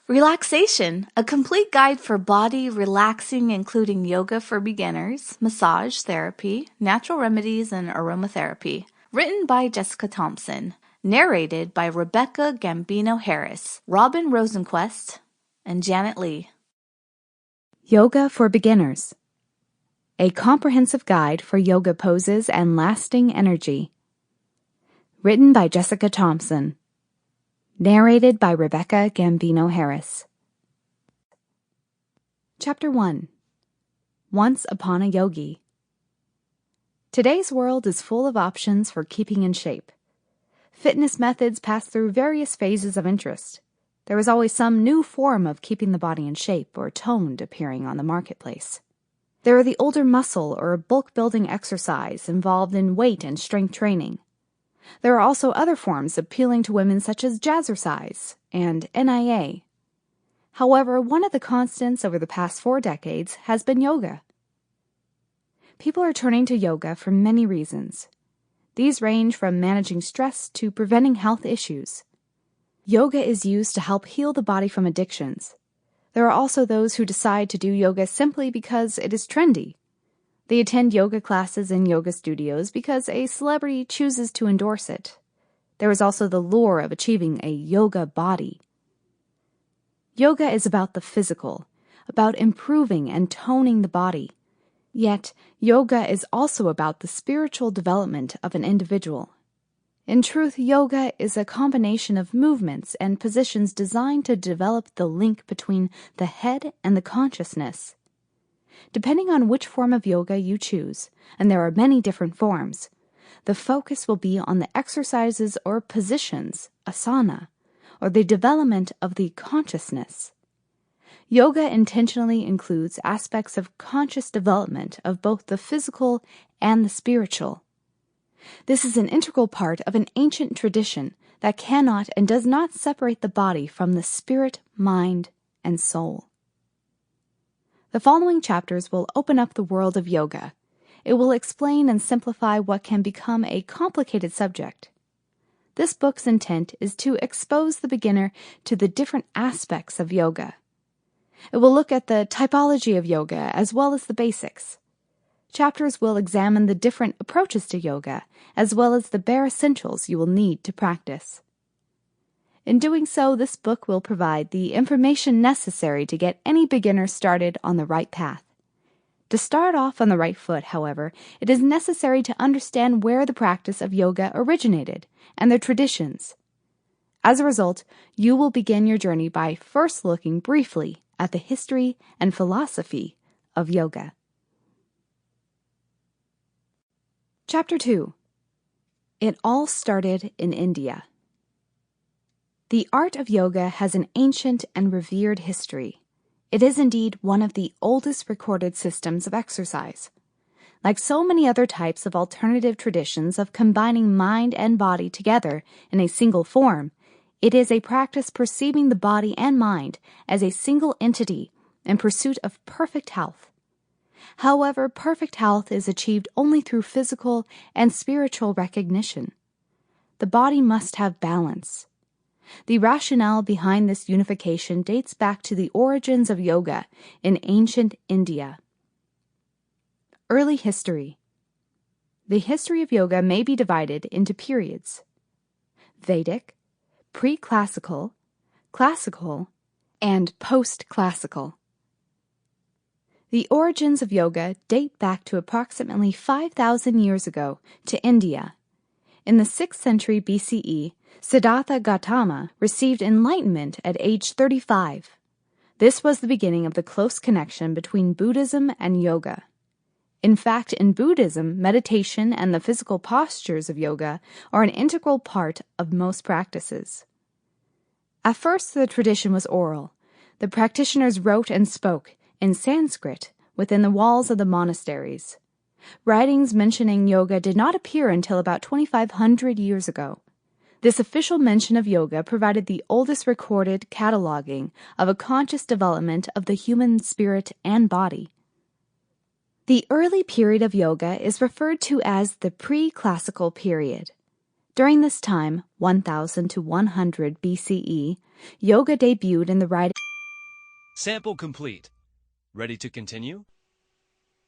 Relaxation, a complete guide for body relaxing, including yoga for beginners, massage therapy, natural remedies, and aromatherapy. Written by Jessica Thompson. Narrated by Rebecca Gambino-Harris, Robin Rosenquist, and Janet Lee. Yoga for Beginners. A comprehensive guide for yoga poses and lasting energy. Written by Jessica Thompson. Narrated by Rebecca Gambino-Harris. Chapter 1. Once Upon a Yogi. Today's world is full of options for keeping in shape. Fitness methods pass through various phases of interest. There is always some new form of keeping the body in shape or toned appearing on the marketplace. There are the older muscle or bulk-building exercise involved in weight and strength training. There are also other forms appealing to women such as jazzercise and NIA. However, one of the constants over the past 4 decades has been yoga. People are turning to yoga for many reasons. These range from managing stress to preventing health issues. Yoga is used to help heal the body from addictions. There are also those who decide to do yoga simply because it is trendy. They attend yoga classes in yoga studios because a celebrity chooses to endorse it. There is also the lure of achieving a yoga body. Yoga is about the physical, about improving and toning the body. Yet, yoga is also about the spiritual development of an individual. In truth, yoga is a combination of movements and positions designed to develop the link between the head and the consciousness. Depending on which form of yoga you choose, and there are many different forms, the focus will be on the exercises or positions, asana, or the development of the consciousness. Yoga intentionally includes aspects of conscious development of both the physical and the spiritual. This is an integral part of an ancient tradition that cannot and does not separate the body from the spirit, mind, and soul. The following chapters will open up the world of yoga. It will explain and simplify what can become a complicated subject. This book's intent is to expose the beginner to the different aspects of yoga. It will look at the typology of yoga as well as the basics. Chapters will examine the different approaches to yoga, as well as the bare essentials you will need to practice. In doing so, this book will provide the information necessary to get any beginner started on the right path. To start off on the right foot, however, it is necessary to understand where the practice of yoga originated and their traditions. As a result, you will begin your journey by first looking briefly at the history and philosophy of yoga. Chapter 2. It all started in India. The art of yoga has an ancient and revered history. It is indeed one of the oldest recorded systems of exercise. Like so many other types of alternative traditions of combining mind and body together in a single form, it is a practice perceiving the body and mind as a single entity in pursuit of perfect health. However, perfect health is achieved only through physical and spiritual recognition. The body must have balance. The rationale behind this unification dates back to the origins of yoga in ancient India. Early history. The history of yoga may be divided into periods: Vedic, pre-classical, classical, and post-classical. The origins of yoga date back to approximately 5,000 years ago to India. In the 6th century BCE, Siddhartha Gautama received enlightenment at age 35. This was the beginning of the close connection between Buddhism and yoga. In fact, in Buddhism, meditation and the physical postures of yoga are an integral part of most practices. At first, the tradition was oral. The practitioners wrote and spoke in Sanskrit within the walls of the monasteries. Writings mentioning yoga did not appear until about 2,500 years ago. This official mention of yoga provided the oldest recorded cataloging of a conscious development of the human spirit and body. The early period of yoga is referred to as the pre-classical period. During this time, 1000 to 100 BCE, yoga debuted in the writing Sample complete. Ready to continue?